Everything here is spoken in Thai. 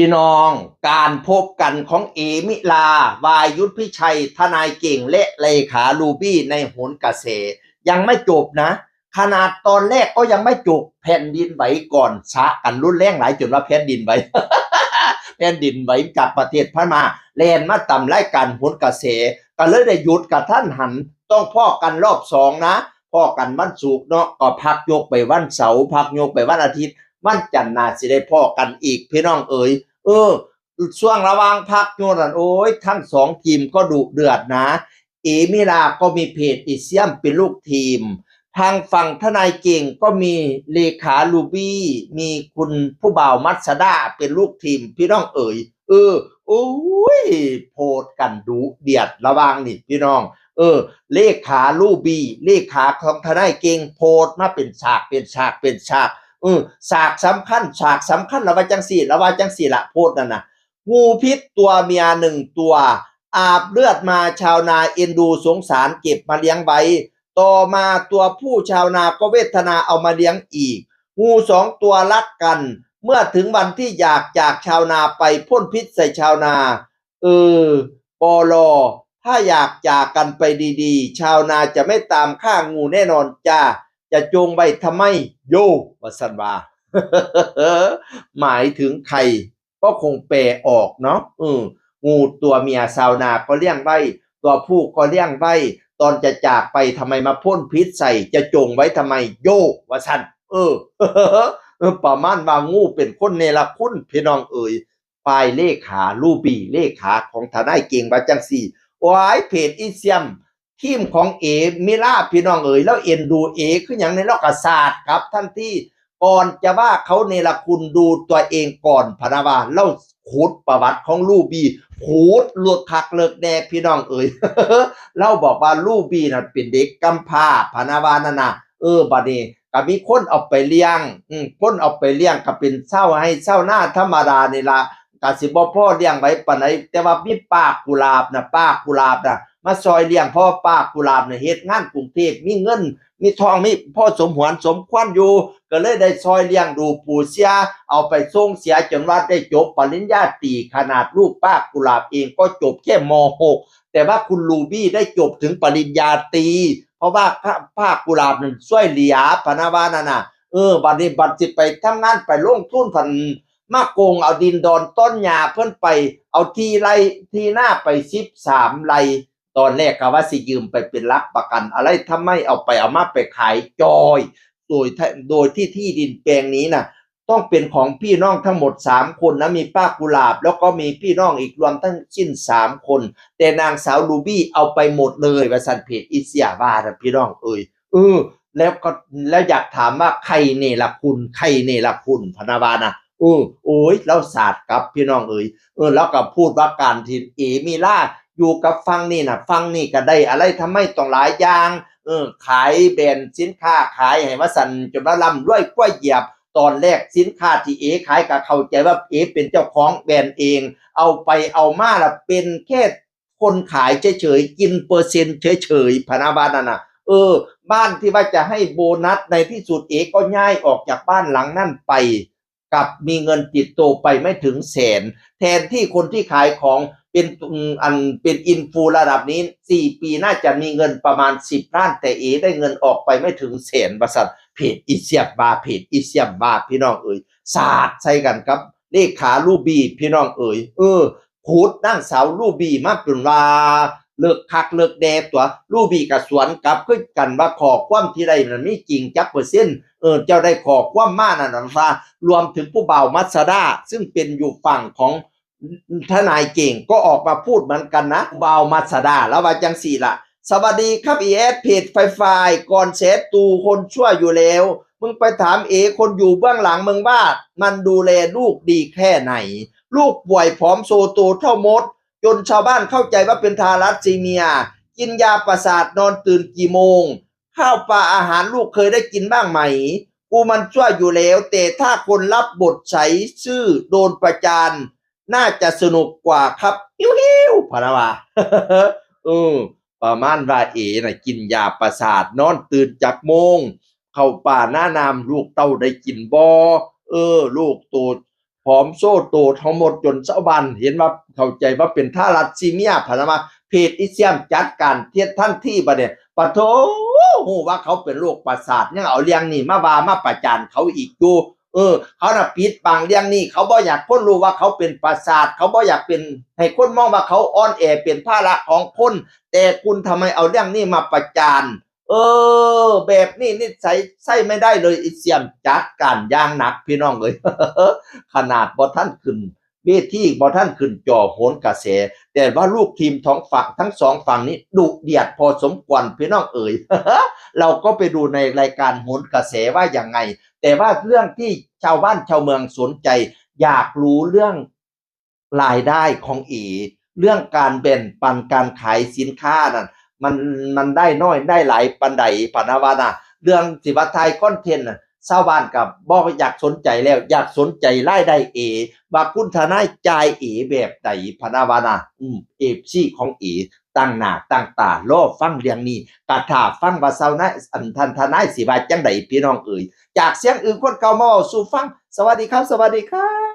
พี่น้องการพบกันของเอมิลาวายุทธพิชัยทนายเก่งและเลขาลูบี้ในโหนกระแสยังไม่จบนะขนาดตอนแรกก็ยังไม่จบแผ่นดินไหวก่อนช้ากันรุนแรงหลายจนว่าแผ่นดินไหว แผ่นดินไหวจากประเทศพม่าแลนมาต่ำรายการโหนกระแสก็เลยได้หยุดกับท่านหันต้องพ่อกันรอบสองนะพ่อกันวันศุกร์เนาะก็พักยกไปวันเสาร์พักยกไปวันอาทิตย์วันจันทร์น่าสิได้พ่อกันอีกพี่น้องเอ๋ยช่วงระหว่างพักโยนันโอ้ยทั้งสองทีมก็ดุเดือดนะเอมิลาก็มีเพจอิเซียมเป็นลูกทีมทางฝั่งทนายเก่งก็มีเลขาลูบี้มีคุณผู้บ่าวมัสดาเป็นลูกทีมพี่น้องเอ๋ยโอ้ยโพดกันดุเดือดระหว่างนี่พี่น้องเลขาลูบี้เลขาของทนายเก่งโพดมาเป็นฉากฉากสำคัญละว่าจังสี่ละโพดนั่นน่ะงูพิษตัวเมียหนึ่งตัวอาบเลือดมาชาวนาเอ็นดูสงสารเก็บมาเลี้ยงไว้ต่อมาตัวผู้ชาวนาก็เวทนาเอามาเลี้ยงอีกงูสองตัวรักกันเมื่อถึงวันที่อยากจากชาวนาไปพ่นพิษใส่ชาวนาปลอถ้าอยากจากกันไปดีๆชาวนาจะไม่ตามฆ่างูแน่นอนจ้าจะจงไว้ทำไมโยวสันว่า หมายถึงใครก็คงแปลออกเนาะงูตัวเมียชาวนาก็เลี้ยงไว้ตัวผู้ก็เลี้ยงไว้ตอนจะจากไปทำไมมาพ่นพิษใส่จะจงไว้ทำไมโยว่าซั่นประมาณว่างูเป็นคนเนรคุณพี่น้องเอ๋ยฝ่ายเลขาลูบี้เลขาของทนายเก่งว่าจังซี่ว้ายเพจอีเซียมทีมของเอมิล่าพี่น้องเอ๋ยแล้วเอ็นดูเอคืออย่างในโลกศาสตร์ครับท่านที่ก่อนจะว่าเขาเนรคุณดูตัวเองก่อนพนาวาเล่าขุดประวัติของลูบี้ขุดเลือกคักเลิกแน่พี่น้องเอ๋ย เล่าบอกว่าลูบี้น่ะเป็นเด็กกำพร้าพนาวานั่นน่ะบัดนี้ก็มีคนเอาไปเลี้ยงคนเอาไปเลี้ยงก็เป็นเช้าให้เช้าหน้าธรรมดานี่ล่ะก็สิบ่พอเลี้ยงไว้ปานใดแต่ว่ามีป้ากุหลาบน่ะมาซอยเลี้ยงพ่อป้ากุหลาบน่ะเฮ็ดงานกรุงเทพมีเงินมีทองมีพ่อสมหวนสมควรอยู่ก็เลยได้ซอยเลี้ยงดูปู่เสียเอาไปส่งเสียจนว่าได้จบปริญญาตรีขนาดลูกป้ากุหลาบเองก็จบแค่ม.6 แต่ว่าคุณลูบี้ได้จบถึงปริญญาตรีเพราะว่าภาคกุหลาบนั่นช่วยเหลือพนาวานั่นน่ะบัดนี้บัดสิไปทำงานไปลงทุนพันมาโกงเอาดินดอนต้นหญ้าเพิ่นไปเอาที่ไร่ที่หน้าไป13ไร่ตอนแรกก็ว่าสิยืมไปเป็นหลักประกันอะไรทำไมเอาไปเอามาไปขายจอยโดยที่ดินแปลงนี้น่ะต้องเป็นของพี่น้องทั้งหมด3คนนะมีป้ากุหลาบแล้วก็มีพี่น้องอีกรวมทั้งสิ้น3คนแต่นางสาวลูบี้เอาไปหมดเลยว่าซั่นเพจอีเสียว่าน่ะพี่น้องเอ้ยแล้วอยากถามว่าใครเนรคุณพนาวานะโอ้ยแล้วศาสตร์กับพี่น้องเอ้ยแล้วก็พูดว่าการที่เอมิล่าอยู่กับฟังนี่น่ะฟังนี่ก็ได้อะไรทำไมต้องหลายอย่างขายแบรนด์สินค้าขายให้ว่าซั่นจนว่าร่ำรวยกว่าเหยียบตอนแรกสินค้าที่เอขายก็เข้าใจว่าเอเป็นเจ้าของแบรนด์เองเอาไปเอามาล่ะเป็นแค่คนขายเฉยๆกินเปอร์เซ็นต์เฉยๆพนาวานั่นน่ะบ้านที่ว่าจะให้โบนัสในที่สุดเอก็ย้ายออกจากบ้านหลังนั้นไปกับมีเงินติดตัวไปไม่ถึงแสนแทนที่คนที่ขายของเป็นอินฟูระดับนี้4ปีน่าจะมีเงินประมาณ10ล้านแต่เอได้เงินออกไปไม่ถึงแสนบาทเพจอีเซียมบาพี่น้องเอ๋ยศาสตร์ใส่กันครับเลขาลูบี้พี่น้องเอ๋ยพูดนั่งสาวลูบี้มาจนว่าเลิกคักเลิกแดบตัวลูบี้กับสวนกลับคือกันว่าขอความที่ใดมันมีจริงจักเปอร์เซ็นต์เจ้าได้ขอความมานั่นน่ะว่ารวมถึงผู้บ่าวมัสดาซึ่งเป็นอยู่ฝั่งของทนายเก่งก็ออกมาพูดเหมือนกันนะบ่าวมัสดาแล้วว่าจังสี่ล่ะสวัสดีครับเพจไฟก่อนเสตูคนชั่วอยู่แล้วมึงไปถามคนอยู่เบื้องหลังมึงว่ามันดูแลลูกดีแค่ไหนลูกป่วยผอมโซโตเท่ามดจนชาวบ้านเข้าใจว่าเป็นทารัสซีเมียกินยาประสาทนอนตื่นกี่โมงข้าวปลาอาหารลูกเคยได้กินบ้างไหมกูมันชั่วอยู่แล้วแต่ถ้าคนรับบทใช้ชื่อโดนประจานน่าจะสนุกกว่าครับหิวพะนะวะ ประมาณว่าน่ะกินยาประสาทนอนตื่นจากโมงเข้าป่าหน้านามลูกเต้าได้กินบ่ลูกโตผ ผอมโซ่โตทั้งหมดจนชาวบ้านเห็นว่าเข้าใจว่าเป็นทารัสซีเมียพะนะมาเพจอิเซียมจัดการเทียนท่านที่บัดเนี่ยปะโถฮู้ว่าเขาเป็นโรคประสาทยังเอาเรื่องนี้มาว่ามาประจานเขาอีกอยู่เขาน่ะปิดบังเรื่องนี้เขาบ่อยากคนรู้ว่าเขาเป็นประสาทเขาบ่อยากเป็นให้คนมองว่าเขาอ่อนแอเป็นภาระของคนแต่คุณทำไมเอาเรื่องนี้มาประจานแบบนี้นิสัยใส่ไม่ได้เลยอิเซียมจัดการอย่างหนักพี่น้องเอ้ย ขนาดบ่ท่านขึ้นเวทีบ่ท่านขึ้นจอโหนกระแสแต่ว่าลูกทีมท้องฝั่งทั้งสองฝั่งนี้ดุเดือดพอสมควรพี่น้องเอ๋ย เราก็ไปดูในรายการโหนกระแสว่าอย่างไงแต่ว่าเรื่องที่ชาวบ้านชาวเมืองสนใจอยากรู้เรื่องรายได้ของเรื่องการแบ่งปันการขายสินค้านั่นมันได้น้อยได้หลายปันใดปานว่านะเรื่องสิว่าไทยคอนเทนต์ชาวบ้านกับบ่อยากสนใจแล้วอยากสนใจรายได้ว่าคุณทนายจ่ายแบบใดพะนะว่านะFCของตั้งหน้าตั้งตารอฟังเรื่องนี้กะถ้าฟังว่าเซานะอันท่านทนายสิว่าจังไดพี่น้องเอ๋ยจากเสียงอื่นคนเก่ามาเว้าสู่ฟังสวัสดีครับสวัสดีครับ